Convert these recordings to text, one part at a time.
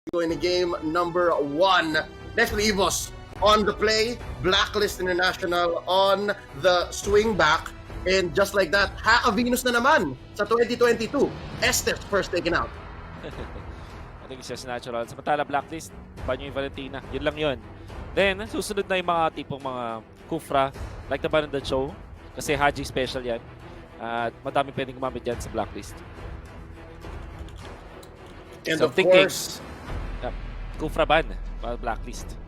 go into game number 1. Next with Evos on the play, Blacklist International on the swing back. And just like that, Venus na naman sa 2022. Estes first taken out. I think it's just natural. Samantala Blacklist, Banyo yung Valentina. Yun lang yun. Then, susunod na yung mga tipong mga Kufra, like the ban on the show. Kasi Haji special yan. At madami pwedeng gumamit yan sa Blacklist. And so, of course, Kufra ban, Blacklist.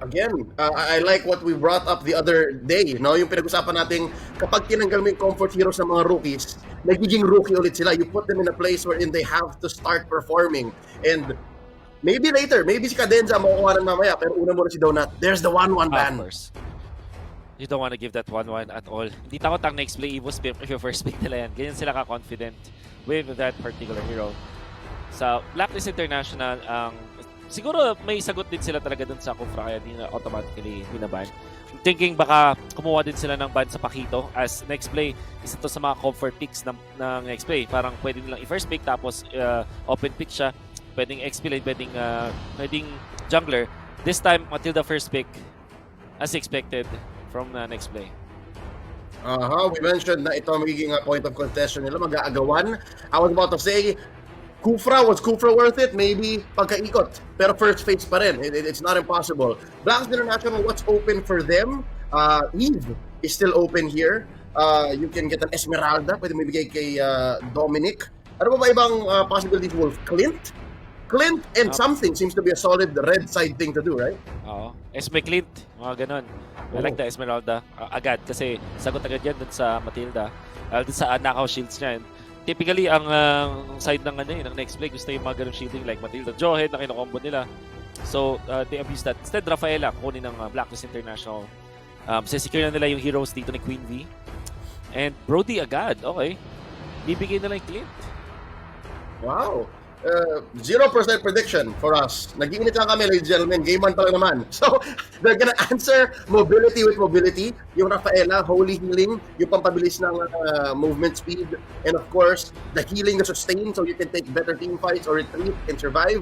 Again, I like what we brought up the other day, no? Yung pinag-usapan natin, kapag tinanggal mo yung comfort heroes ng mga rookies, nagiging rookie ulit sila. You put them in a place wherein they have to start performing. And maybe later, maybe si Cadenza makukuha ng mamaya, pero una muna si Donut. There's the 1-1 ban. Of course. You don't want to give that 1-1 at all. Hindi takot ang next play Evos if your first pick nila yan. Ganyan sila ka-confident with that particular hero. Sa Blacklist International, siguro may sagot din sila talaga dun sa Kufra kaya di na automatically binaban. Thinking baka kumuha din sila ng ban sa Pakito as next play. Isa to sa mga comfort picks ng next play. Parang pwede nilang i-first pick tapos open pick siya. Pwedeng XP lane, pwedeng jungler. This time, Matilda first pick as expected from next play. We mentioned na ito magiging point of contention nila, mag-aagawan. I was about to say, was Kufra worth it? Maybe pagkaikot. Pero first phase pa rin. It's not impossible. Blacklist International, what's open for them? Eve is still open here. You can get an Esmeralda. Pwede may bigay kay Dominic. Ano ba ibang possibilities, Wolf? Clint and something seems to be a solid red side thing to do, right? Oo. Esme Clint, mga ganon. I like the Esmeralda agad kasi sagot agad yan dun sa Matilda. Dun sa knockout shields niya. Typically, ang side ng ng next play, gusto yung mga ganun shielding like Matilda Johead na kino-combo nila. So, they abuse that. Instead, Rafaela, kunin ng Blacklist International. Secure na nila yung heroes dito ni Queen V. And Brody agad, okay. Bibigay na lang yung Clint. Wow. 0% prediction for us. Nag-iinit lang kami, ladies and gentlemen. Game 1 pa lang naman. So, they're gonna answer mobility with mobility. Yung Rafaela, holy healing, yung pampabilis ng movement speed, and of course, the healing, the sustain, so you can take better team fights or retreat and survive.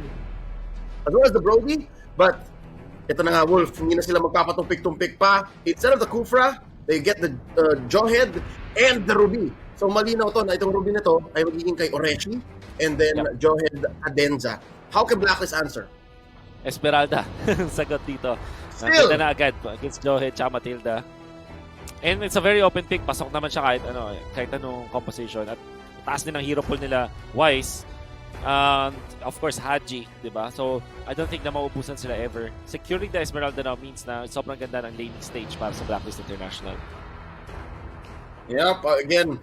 As well as the Brody, but ito na nga, Wolf, hindi na sila magpapatumpik-tumpik pa. Instead of the Kufra, they get the Jawhead and the Ruby. So malinaw to na itong Ruby na to ay magiging kay Oreshi and then Jawhead Cadenza. How can Blacklist answer? Esmeralda, sagot dito. Still! Nakita na agad against Johead tsaka Matilda. And it's a very open pick. Pasok naman siya kahit anong composition. At taas din ang hero pool nila, Wise. Of course, Haji, di ba? So, I don't think na maubusan sila ever. Securing the Esmeralda now means na sobrang ganda ng laning stage para sa Blacklist International. Yep, again,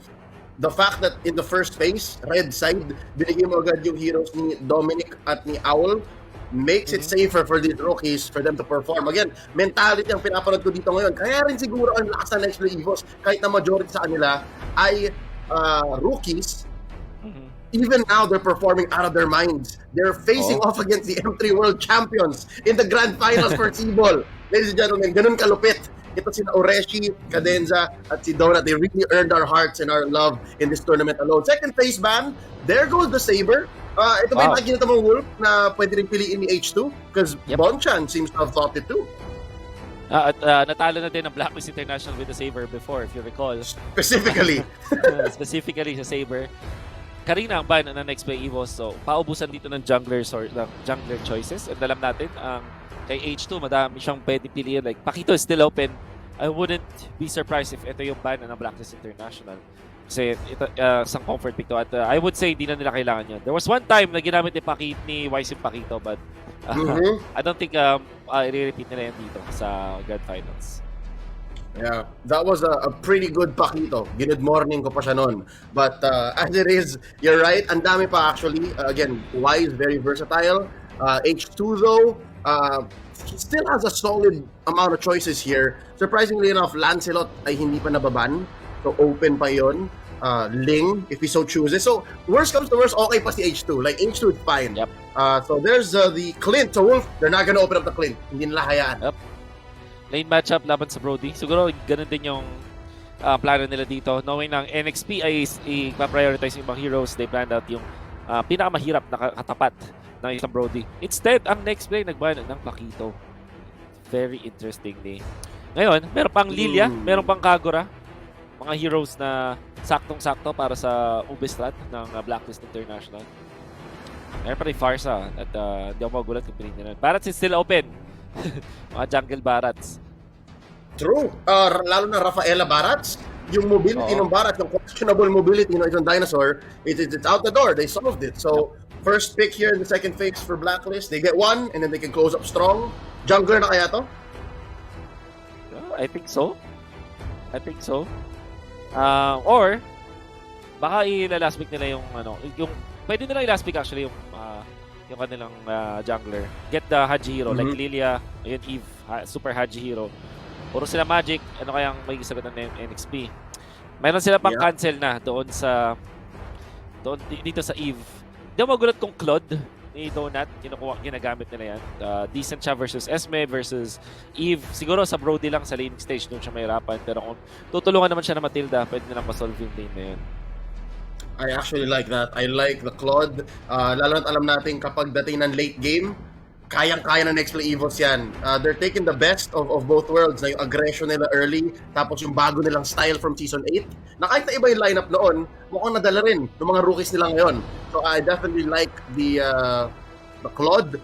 the fact that in the first phase, red side, binigay mo agad yung heroes ni Dominic at ni Owl makes it safer for these rookies for them to perform. Again, mentality ang pinapanood ko dito ngayon. Kaya rin siguro ang lakas ng next play Evos, kahit na majority sa kanila ay rookies. Even now, they're performing out of their minds. They're facing off against the M3 World Champions in the Grand Finals for Sibol. Ladies and gentlemen, ganun kalupit. Ito si Oreshi, Cadenza, at si Donut. They really earned our hearts and our love in this tournament alone. Second phase ban, there goes the Saber. Ito ba yung nakikita mong Wolf na pwede rin piliin ni H2? Because Bonchan seems to have thought it too. At natalo na din ang Blacklist International with the Saber before, if you recall. Specifically. Specifically sa Saber. Karina ang ban na next play Evos. So, paubusan dito ng junglers or ng jungler choices. And alam natin, kay H2, madami siyang pwede piliin. Like, Pakito is still open. I wouldn't be surprised if ito yung ban ng Blacklist International. Kasi ito, isang comfort pick to. At I would say, hindi na nila kailangan yun. There was one time na ginamit ni Wise yung Pakito, but I don't think i-repeat nila yan dito sa Grand Finals. Yeah, that was a pretty good Pakito. Good morning ko pa siya nun. But as it is, you're right. Ang dami pa actually. Again, Wise, very versatile. H2 though, he still has a solid amount of choices here. Surprisingly enough, Lancelot ay hindi pa nababan. So open pa yon. Ling, if he so chooses. So worst comes to worst, okay pa si H2. Like H2 is fine. Yep. So there's the Clint. So Wolf, they're not gonna open up the Clint. Hindi nila hayaan. Yep. Lane matchup laban sa Brody. Siguro ganun din yung plano nila dito. Knowing ng NXP ay i-prioritize yung ibang heroes, they planned out yung pinakamahirap na katapat ng isang Brody. Instead, ang next play nagban ng Pakito. Very interestingly. Ngayon, meron pang Lilia, meron pang Kagura. Mga heroes na saktong-sakto para sa Ubistrat ng Blacklist International. Meron pa rin Farsa at hindi ako magulat kung pinignan. Barats is still open. Mga jungle Barats. True. Lalo na Rafaela Barats. Yung mobility ng Barats, yung questionable mobility ng isang dinosaur, it's out the door. They solved it. So, first pick here in the second phase for Blacklist. They get one, and then they can close up strong. Jungler na kaya to? I think so. Or, baka i-last pick nila yung pwede nila i-last pick actually yung kanilang jungler. Get the Haji hero, like Lilia, ayun Eve, super Haji hero. Puro sila Magic, ano kayang may sagot ng NXP. Mayroon sila pang cancel na dito sa Eve. Hindi ako magulat kung Claude ni Donut, ginagamit nila yan. Decent siya versus Esme versus Eve. Siguro sa Brody lang sa laning stage doon siya mahirapan. Pero kung tutulungan naman siya na Matilda, pwede nilang ma-solve yung lane na yun. I actually like that. I like the Claude. Lalo na't alam natin kapag dating ng late game, kayang-kaya ng next play Evos yan. They're taking the best of both worlds, na yung aggression nila early, tapos yung bago nilang style from Season 8, na kahit na iba yung lineup noon, mukhang nadala rin ng mga rookies nila ngayon. So I definitely like the Claude.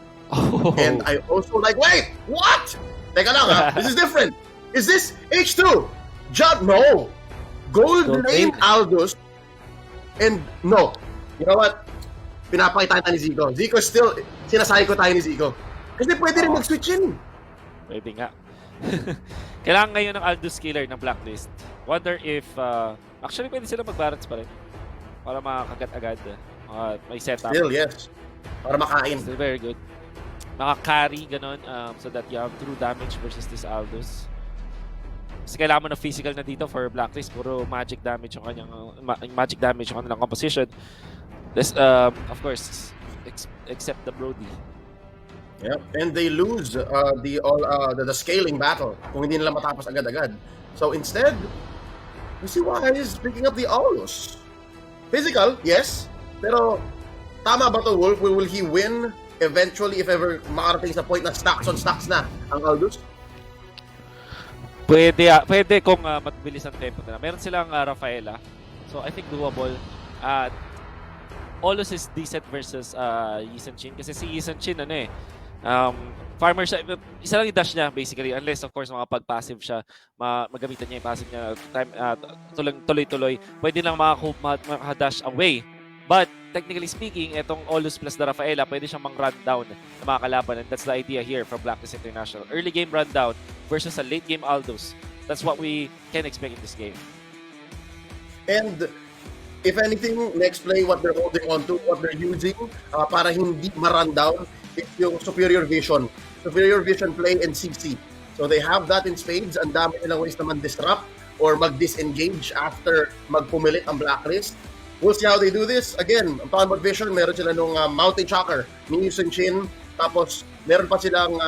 And I also like, wait! What? Teka lang this is different. Is this H2? No! Gold lane Aldous. And no. You know what? Pinapakita tayo ni Zico. Zico still, sinasabi ko tayo ni Zico. Kasi pwede rin mag-switch in. Pwede nga. Kailangan ngayon ng Aldous killer ng Blacklist. Wonder if, actually pwede sila mag-barrats pa rin. Para makagat agad. May setup. Still, yes. Para makain. Still very good. Maka-carry, ganun. So that you have true damage versus this Aldous. Kasi kailangan mo na physical na dito for Blacklist. Puro magic damage yung kanilang composition. This, of course, except the Brody. Yep, and they lose the scaling battle kung hindi nila matapos agad-agad. So instead, you see why he's picking up the Aulus. Physical, yes, pero tama ba to, Wolf? Will he win eventually if ever makarating sa point na stacks on stacks na ang Aldous? Pwede kung mabilis ang tempo nila. Meron silang Rafaela. So I think doable. Aulus is decent versus Yisan Chin. Kasi si Yisan Chin, farmer siya. Isa lang i-dash niya, basically. Unless, of course, makapag-passive siya. Magamitan niya yung passive niya. Tuloy-tuloy. Pwede lang makadash away. But, technically speaking, itong Aulus plus the Rafaela, pwede siyang mang-run down na mga kalaban. And that's the idea here from Blacklist International. Early game run down versus a late game Aldous. That's what we can expect in this game. And if anything, next play, what they're holding on to, what they're using para hindi ma-run down, is yung superior vision. Superior vision play and CC. So they have that in spades. Ang dami nilang ways naman disrupt or mag-disengage after magpumilit ang Blacklist. We'll see how they do this. Again, ang Power Vision, meron sila nung Mountain Shocker, ni Yusun Chin, tapos meron pa silang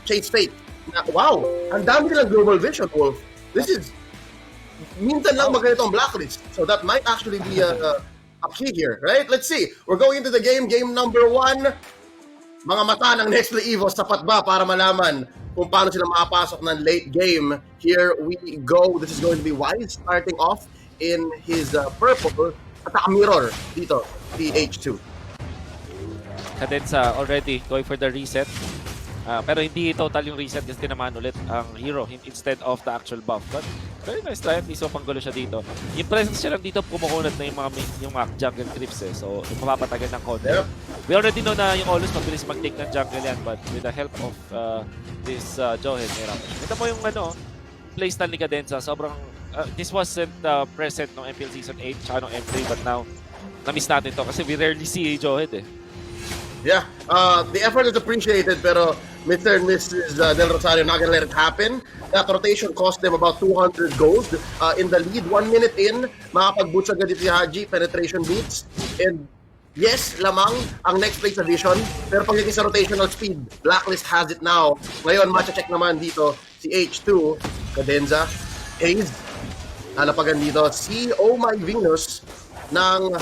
Chase Fate. Na, wow! Ang dami nilang Global Vision, Wolf. This is minsan lang magganito ang Blacklist. So that might actually be a key here, right? Let's see. We're going into the game number 1. Mga mata ng next play Evos, sapat ba para malaman kung paano sila makapasok ng late game? Here we go. This is going to be Wise starting off in his purple at mirror dito, the H2. Cadenza already going for the reset. Pero hindi total yung reset kasi tinamaan ulit ang hero instead of the actual buff. But very nice try. At least panggulo siya dito. Yung presence siya lang dito, pumukunat na yung mga jungle creeps eh. So, mapapatagal ng konti. Yep. We already know na yung Aulus mabilis mag-take ng jungle yan. But with the help of this Johen, ito mo yung playstyle ni Cadenza. Sobrang, this wasn't present ng MPL Season 8 tsaka ng M3. But now, na-miss natin to kasi we rarely see Johen eh. Yeah, the effort is appreciated, pero Mr. and Mrs. Del Rosario not gonna let it happen. That rotation cost them about 200 gold. In the lead, 1 minute in, makapag-boots agad si Haji, penetration beats. And yes, lamang ang next play sa Vision, pero pagdating sa rotational speed, Blacklist has it now. Ngayon, matcha-check naman dito si H2, Cadenza, Haze, nalapagan dito si Oh My Venus ng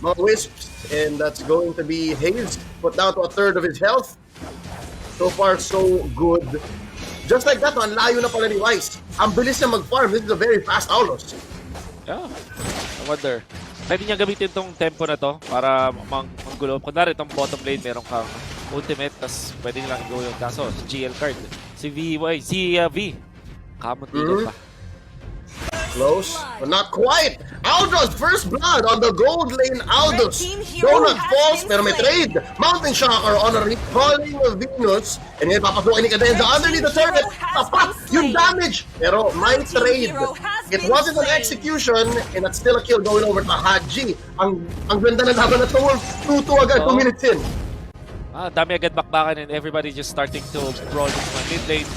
mga Wisps. and that's going to be Hayes, put down to a third of his health. So far, so good. Just like that, ang layo na pala ni Wise. Ang bilis niya mag-farm. This is a very fast Aulos. Yeah, I wonder. Pwede niya gamitin tong tempo na to para manggulo. Kunwari itong bottom lane, meron kang ultimate, tas pwede nilang i-go yung kaso. Si GL card. Si V. Kamot dito pa. Close, but not quite. Aldous, first blood on the gold lane. Aldous, donut falls, pero may trade. Mountain Shocker on a recalling of Venus. And ngayon papasukin ni Cadenza underneath the turret. Tapat yung damage, pero may trade. It wasn't an execution, and that's still a kill going over to Haji. Ang ganda ng laban na to, Wolf. 2-2 agad, 2 minutes in. Dami agad bakbakan and everybody just starting to brawl into my mid lane.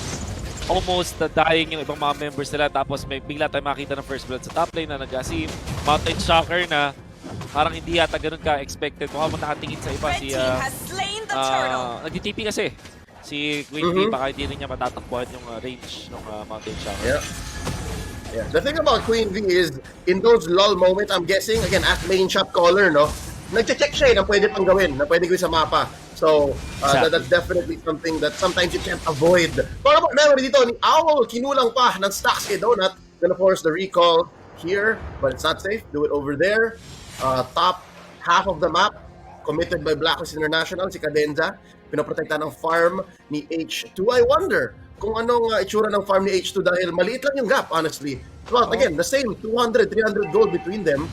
Almost dying yung ibang mga members nila, tapos may bigla tayo makita ng first blood sa top lane na nag-asim. Mountain Shocker na parang hindi yata ganun ka-expected. Mukhang nakatingin sa iba si nag-TP kasi. Si Queen V, baka hindi rin niya matatakbuhan yung range ng Mountain Shocker. Yeah. The thing about Queen V is, in those lull moments, I'm guessing, again, as main shot caller, no? Nagche-check siya na pwede pang gawin, na pwede gawin sa mapa. So, Exactly. that's definitely something that sometimes you can't avoid. Para about memory dito, ni Owl, kinulang pa ng stacks kay Donut. Gonna force the recall here, but it's not safe. Do it over there. Top half of the map, committed by Blacklist International, si Cadenza. Pinoprotekta ng farm ni H2. I wonder kung anong itsura ng farm ni H2 dahil maliit lang yung gap, honestly. But again, the same 200, 300 gold between them.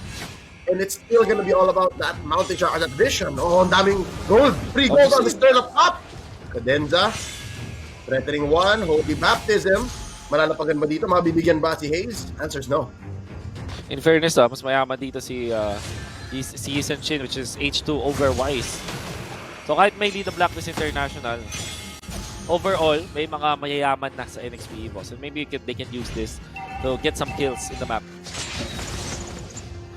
And it's still gonna be all about that Mountain Shocker, that vision. Oh, ang daming gold. Free gold on the stern up top. Cadenza, threatening one, Holy Baptism. Malalapagan ba dito? Mabibigyan ba si Hayes? Answer's no. In fairness, mas mayaman dito si Yisan Shin, which is H2 over Wise. So kahit may lead the Blacklist International, overall, may mga mayayaman na sa NXP Evos. And maybe they can use this to get some kills in the map.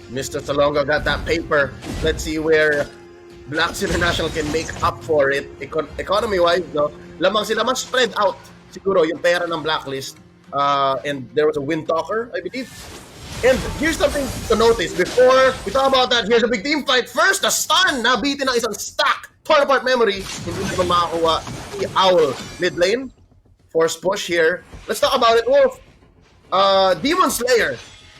Mr. Salonga got that paper. Let's see where Blacks International can make up for it. Economy-wise, no? Lamang sila mas spread out. Siguro yung pera ng Blacklist. And there was a wind talker, I believe. And here's something to notice. Before we talk about that, here's a big team fight. First, a stun. Nabitin ng isang stack. Torn apart memory. Hindi naman makakuha si Owl mid lane. Force push here. Let's talk about it, Wolf. Demon Slayer.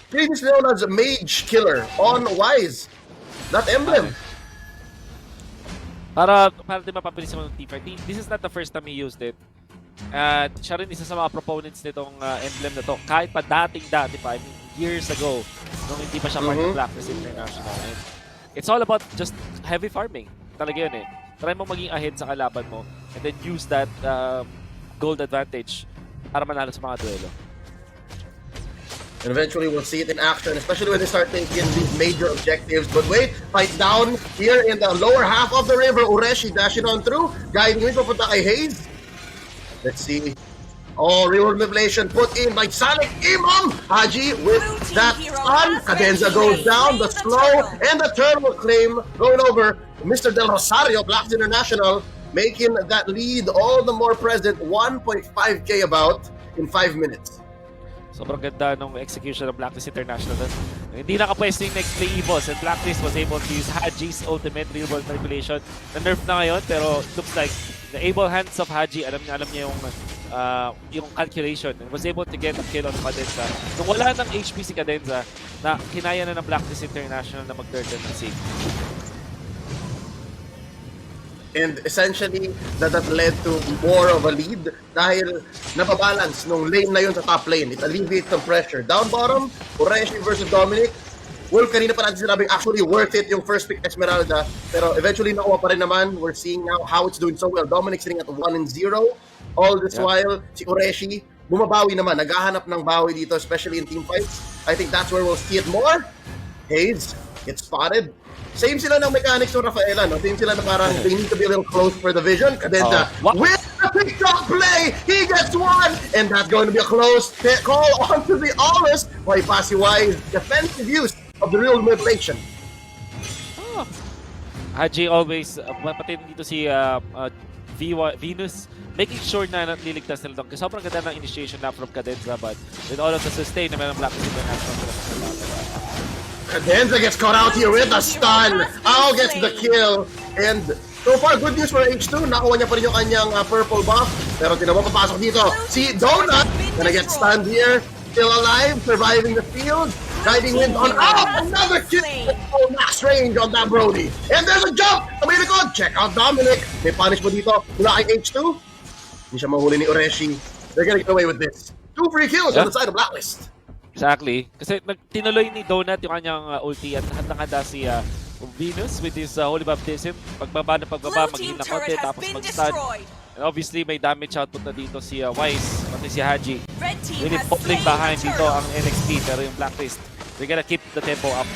Previously known as a Mage Killer on Wise. That emblem. Para di mapabilis mo ng teamfight. This is not the first time he used it. At siya rin isa sa mga proponents nitong emblem na to. Kahit pa dating-dati pa, I mean, years ago, nung hindi pa siya part ng Blacklist International. And it's all about just heavy farming. Talaga yun eh. Try mo maging ahead sa kalaban mo and then use that gold advantage para manalo sa mga duelo. And eventually we'll see it in action, especially when they start taking these major objectives. But wait, fight down here in the lower half of the river. Ureshi dashing on through. Guiding me papunta kay Hayes. Let's see. Oh, reward manipulation put in by Sonic Imam. Haji with that stun. Cadenza goes down. The slow and the turtle claim going over Mr. Del Rosario, Blacks International, making that lead all the more present. 1.5k about in 5 minutes. Sobrang ganda ng execution ng Blacklist International. Hindi nakapwesto yung next play Evos and Blacklist was able to use Haji's ultimate real world manipulation. Na-nerf na ngayon pero it looks like the able hands of Haji, alam niya yung calculation and was able to get a kill on Cadenza. Nung wala ng HP si Cadenza, na kinaya na ng Blacklist International na mag-turtle ng safe. And essentially, that led to more of a lead dahil nababalance nung lane na yun sa top lane. It alleviates some pressure. Down bottom, Ureshi versus Dominic. Wolf, kanina pa natin sinabing actually worth it yung first pick Esmeralda. Pero eventually nakuha pa rin naman. We're seeing now how it's doing so well. Dominic sitting at 1-0. All this while, si Ureshi bumabawi naman. Naghahanap ng bawi dito, especially in team fights. I think that's where we'll see it more. Hayes gets spotted. Same sila ng mechanics ng Rafaela, no? Same sila na parang they need to be a little close for the vision. Cadenza with the TikTok play! He gets one! And that's going to be a close call onto the Aulos by Pasiwai's defensive use of the real manipulation. Haji always, pati dito si Venus, making sure na nililigtas nila doon. Kasi sobrang ganda ng initiation na from Cadenza, but with all of the sustain na meron Blacklist International. Cadenza gets caught out here with a stun. Ao gets the kill. And so far, good news for H2. Nakuha niya pa rin yung kanyang purple buff. Pero tinamo papasok dito. Si Donut, gonna get stunned here. Still alive, surviving the field. Guiding wind on out. Another kill. Oh, max range on that Brody. And there's a jump. Sabay likod. Check out Dominic. May punish mo dito mula kay H2. Hindi siya mahuli ni Oreshi. They're gonna get away with this. 2 free kills on the side of Blacklist. Exactly. Kasi tinuloy ni Donut yung kanyang ulti at handang-handa si Venus with his holy baptism. Pagbaba na pagbaba, mag-heal na konti, tapos mag-stun. And obviously, may damage output na dito si Wise, pati si Haji. Really falling behind dito ang NXT, pero yung Blacklist, they're gonna keep the tempo up.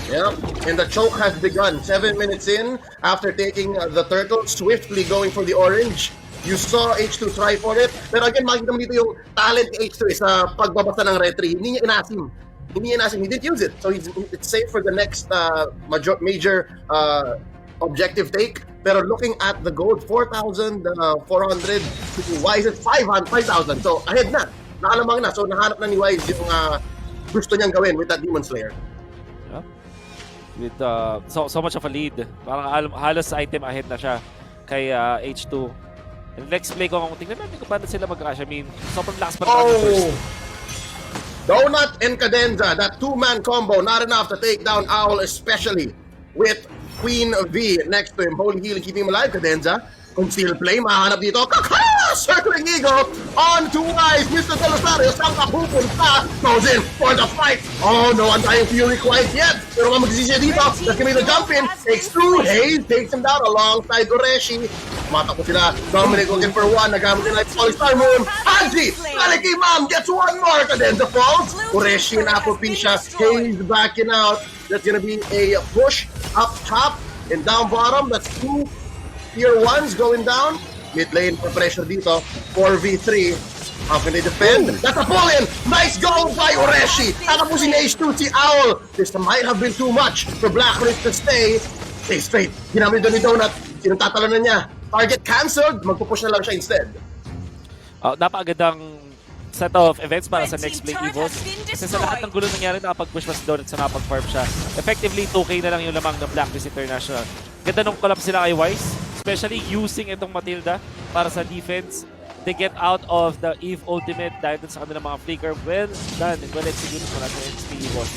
Yep, and the choke has begun. 7 minutes in, after taking the turtle, swiftly going for the orange. You saw H2 try for it, pero again, makikita mo dito yung talent ni H2 sa pagbabasa ng retry. Hindi niya inasim. He didn't use it. So it's safe for the next major objective take. Pero looking at the gold, 4,400 to Wise at 5,000. So ahead na. Nakalamang na. So nahanap na ni Wise yung gusto niyang gawin with that Demon Slayer. Yeah. With so much of a lead. Parang halos item ahead na siya kay H2. And next play ko, tingnan natin kung paano sila mag-crash. I mean, sobrang lakas pa rin first. Donut and Cadenza, that 2-man combo, not enough to take down Owl, especially with Queen V next to him. Holy healing, keeping him alive. Cadenza, conceal play, mahanap dito. Kaka! Circling Eagle on to Wise. Mr. Tolosario, saan ka pupunta? Goes in for the fight. Oh no, Undying Fury quite yet. Pero nga magsisya dito. That's gonna be the jump in. Takes 2. Hayes takes him down alongside Oreshi. Matakot sila. Dominic looking for 1. Nagamit nila yung Polystar Moon. Haji! Maliki Mom gets 1 more. Cadenza falls. Oreshi and Apopisha. Hayes backing out. That's gonna be a push up top and down bottom. That's 2 tier 1s going down. Mid lane for pressure dito. 4v3. How can they defend? That's a pull-in! Nice goal by Oreshi! Tatapusin ni H2 si Owl. This might have been too much for Blacklist to stay. Stay straight. Ginamit doon ni Donut. Sinong tatalo na niya? Target cancelled. Magpupush na lang siya instead. Napakagandang set of events para sa next play Evos. Kasi sa lahat ng gulo nangyari, nakapag-push pa si Donut sa nakapag-farm siya. Effectively, 2K na lang yung lamang ng Blacklist International. Ganda nung collab sila kay Wise. Especially using itong Matilda para sa defense. They get out of the Eve ultimate dahil dun sa kanilang mga flicker. Well done and well executed po natin NXT Evos.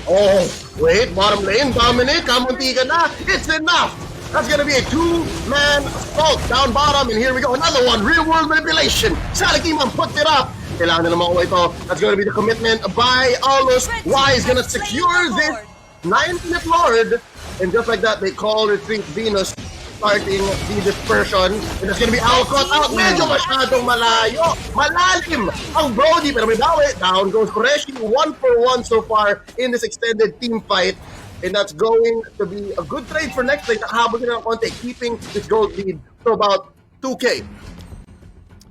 Oh, wait, bottom lane, Dominic, kamunti ka na. It's enough. That's gonna be a 2-man assault down bottom. And here we go, another one, real world manipulation. Salikiman puts it up. Kailangan na naman ko ito. That's gonna be the commitment by Aulus. Wise gonna secure this 9th Lord. And just like that, they call retreat Venus, starting the dispersion. And that's gonna be Alcott out. Medyo masyadong malayo. Malalim ang Brody. Pero may bawi. Down goes Koreshi. 1-for-1 so far in this extended team fight. And that's going to be a good trade for next play. Nakahabol sila ng konti, keeping this gold lead to about 2K.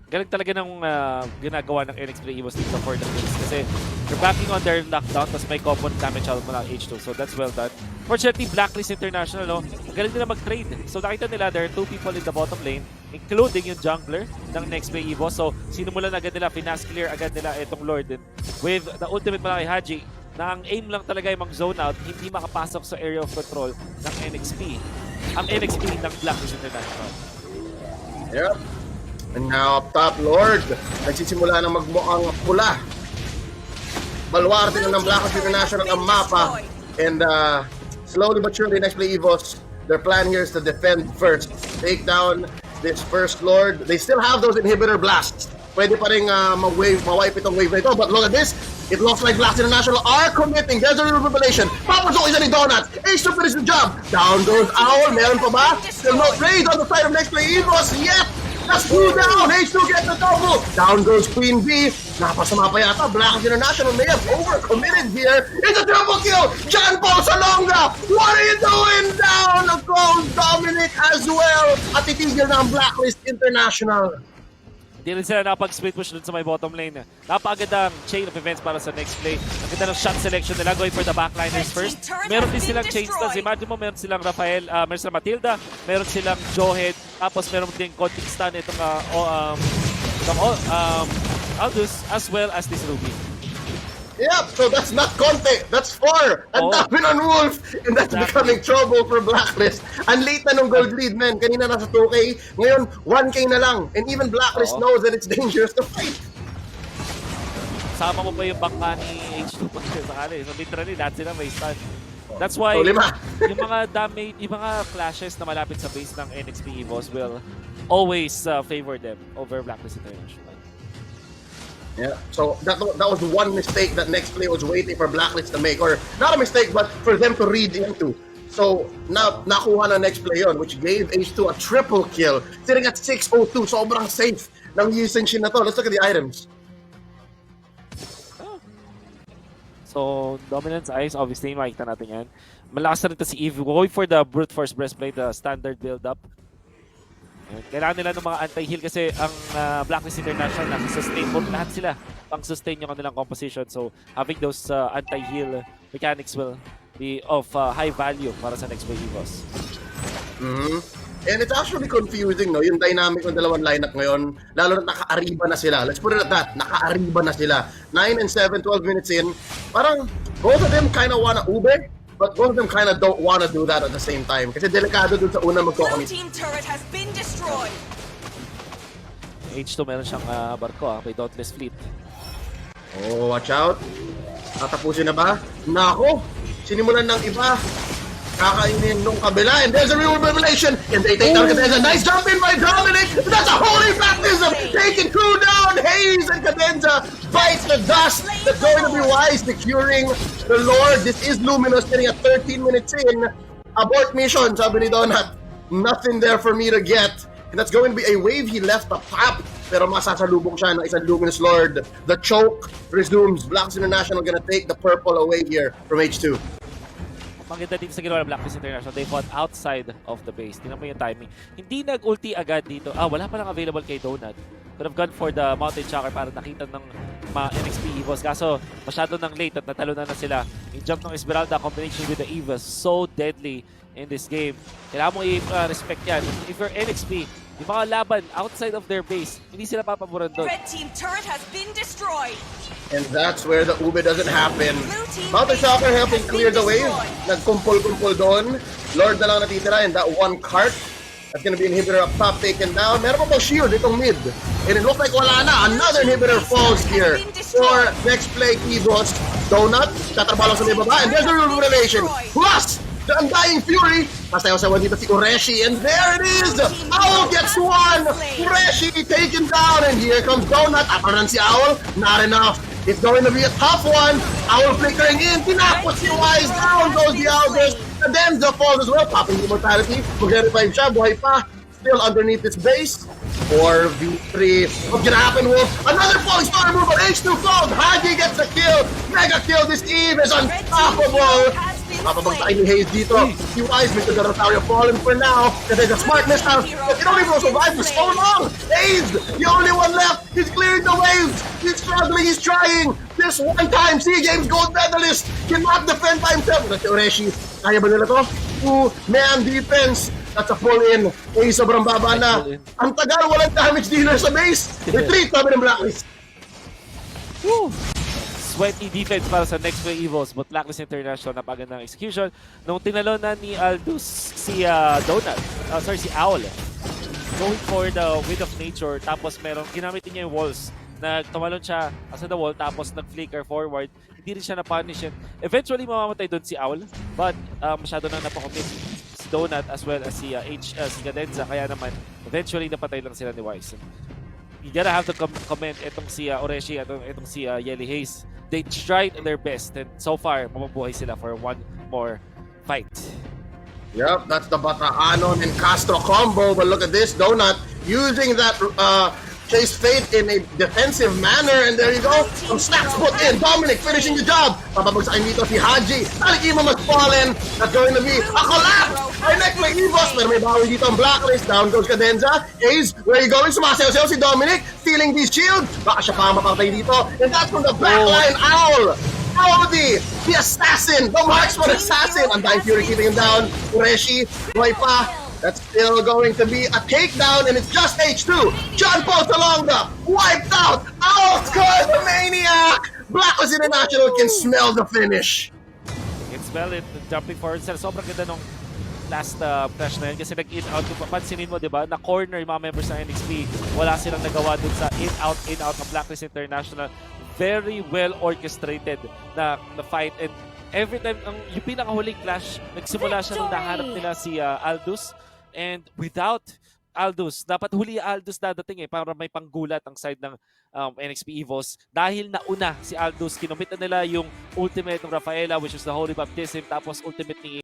Galing talaga ng ginagawa ng NXT Evos dito for the wins. Kasi they're backing on their knockdown, tapos may common damage out mo ng H2. So that's well done. Fortunately, Blacklist International, no? Galing nila mag-trade. So nakita nila, there are 2 people in the bottom lane, including yung jungler ng next play Evos. So sinumulan agad nila, finance clear agad nila itong Lord. And with the ultimate malaki Haji, na ang aim lang talaga yung mag-zone out, hindi makapasok sa area of control ng NXP. Ang NXP ng Blacklist International. Yep. And now up top, Lord. Nagsisimula na magmukhang pula. Baluarte na ng Blacklist International ang mapa. And slowly but surely, next play Evos, their plan here is to defend first. Take down this first Lord. They still have those inhibitor blasts. Pwede pa rin ma-wipe itong wave na ito. But look at this. It looks like Blacklist International are committing. There's a revelation. Papasok isa ni Donut. H2 finish the job. Down goes Owl. Meron pa ba? Still no trade on the side of next play Evos. Yep. That's 2 down. H2 gets the double. Down goes Queen B. Napasama pa yata. Blacklist International may have overcommitted here. It's a triple kill. John Paul Salonga. What are you doing? Down goes Dominic as well. At titigil na ang Blacklist International. Hindi rin sila napag-split push dun sa may bottom lane. Napakagandang chain of events para sa next play. Ang ganda ng shot selection nila, going for the backliners first. Meron din silang chain stuns. Imagine mo, meron silang Rafael, meron silang Matilda, meron silang Johead, tapos meron din konting stun itong Aldous, as well as this Ruby. Yep, so that's not Conte, that's 4. Ang Oh. dami ng Wolf, and that's Exactly. becoming trouble for Blacklist. Ang late na nung gold lead, man. Kanina nasa 2K, ngayon 1K na lang. And even Blacklist Oo. knows that it's dangerous to fight. Sama mo pa yung bangka ni H2 pag sakali. So literally, lahat sila may stun. That's why So, 5. yung mga damage, yung mga clashes na malapit sa base ng NXP Evos will always favor them over Blacklist International. Yeah, so that was one mistake that next play was waiting for Blacklist to make, or not a mistake, but for them to read into. So now nakuha na next play yun, which gave H2 a triple kill, sitting at 602. Sobrang safe ng usage na to. Let's look at the items. So, Dominance Eyes, obviously, makikita natin yan. Malakas na rin ito si Eve. Going for the Brute Force Breastplate, the standard build-up. Kailangan nila ng mga anti-heal kasi ang Blacklist International nasa-sustain mo. Lahat sila pang-sustain yung kanilang composition. So, having those anti-heal mechanics will be of high value para sa next wave Evos. And it's actually confusing, no? Yung dynamic ng dalawang lineup ngayon, lalo na naka-ariba na sila. Let's put it at that, naka-ariba na sila. 9 and 7, 12 minutes in, parang both of them kind of wanna ube, but both of them kind of don't wanna do that at the same time. Kasi delikado dun sa una Blue magko-commit. team turret has been destroyed. H2 meron siyang barko, may Dauntless Fleet. Oh, watch out. Tatapusin na ba? Nako, sinimulan ng iba. Kakainin nung kabila, and there's a real revelation, and they take down Cadenza. Nice jump in by Dominic. That's a holy baptism. Taking 2 down. Hayes and Cadenza bites the dust. That's going to be wise, securing the Lord. This is Luminous, getting at 13 minutes in. Abort mission, sabi ni Donut. Nothing there for me to get. And that's going to be a wave he left up top. Pero masasalubong siya ng isang Luminous Lord. The choke resumes. Blacklist International gonna take the purple away here from H2. Maganda dito sa ginawa ng Blacklist International, they fought outside of the base. Tingnan mo yung timing. Hindi nag-ulti agad dito. Wala pa lang available kay Donut. Could have gone for the Mountain Chakra para nakita ng mga NXP Evos. Kaso, masyado nang late at natalo na sila. Yung jump ng Esmeralda combination with the Evos, so deadly in this game. Kailangan mo i-respect yan. If you're NXP, yung mga laban outside of their base, hindi sila papaboran doon. Red team turret has been destroyed. And that's where the ube doesn't happen. Mountain Shocker helping clear the wave. Nagkumpul-kumpul doon. Lord na lang natitira, and that one cart. That's gonna be an inhibitor up top taken down. Meron pa ba shield itong mid? And it looks like wala na. Another inhibitor falls here. For next play, Evos. Donut, tatrabaho sa may baba. And there's a real revelation. Plus, the Undying Fury. Masayaw-sayaw dito si Ureshi. And there it is! Owl gets one! Ureshi taken down. And here comes Donut. Aparan si Owl. Not enough. It's going to be a tough one. Owl flickering in. Tinapos si Wise. Down goes the Owlers. Cadenza falls as well. Popping immortality. Mag-revive siya. Buhay pa. Still underneath this base. 4v3. What's gonna happen, Wolf? Another falling star move, but H2 falls. Haji gets a kill. Mega kill. This Eve is unstoppable. Mapabagsakin ni Hayes dito. Si Wise, Mr. Garrotario fallen for now. Kasi the smartness now. But you don't even survive for so long. Hayes, the only one left. He's clearing the waves. He's struggling. He's trying. This one-time SEA Games gold medalist cannot defend by himself. That's Ureshi. Kaya ba nila to? Man defense. That's a pull-in. Uy, sobrang baba na. Ang tagal, walang damage dealer sa base. Retreat, sabi ng Blacklist. Woo! Sweaty defense para sa next play Evos, but Blacklist International napagandang execution. Nung tinalo na ni Aldous si Donut, si Owl, going for the Wind of Nature, tapos merong ginamit niya yung walls. Tumalon siya sa the wall, tapos nag-flicker forward. Hindi rin siya na-punish. Eventually, mamamatay doon si Owl, but masyado nang napakomit si Donut as well as si Cadenza. Kaya naman, eventually napatay lang sila ni Wise. You gotta have to comment itong si Ureshi at itong si Yelly Hayes. They tried their best, and so far, mabubuhay sila for one more fight. Yep, that's the Bataanon and Castro combo. But look at this, Donut using that Chase Fate in a defensive manner. And there you go, some stacks put in. Dominic finishing the job. Papabagsakin dito si Haji. Alikima must fallen. That's going to be a collapse. Our next play, Evos. Pero may bawi dito ang Blacklist. Down goes Cadenza. Ace, where are you going? Sumasayaw-sayaw si Dominic. Stealing these shields. Baka siya pa mapatay dito. And that's from the backline, Owl. Audi, the assassin, the marksman assassin. Undying Fury keeping him down. Ureshi, buhay pa. That's still going to be a takedown, and it's just H2. John Paul Talonga wiped out. Owl scores the maniac. Blacklist International can smell the finish. You can smell it, jumping forward sila. Sobrang ganda nung last flash na yun kasi nag-in out. Pansinin mo, di ba, na corner yung mga members ng NXP. Wala silang nagawa dun sa in out ng Blacklist International. Very well orchestrated na fight, and every time yung pinakahuling clash, nagsimula siya nung nahanap nila si Aldous, and without Aldous, dapat huli Aldous dadating para may panggulat ang side ng NXP Evos. Dahil nauna si Aldous, kinumit na nila yung ultimate ng Rafaela, which was the Holy Baptism, tapos ultimate ni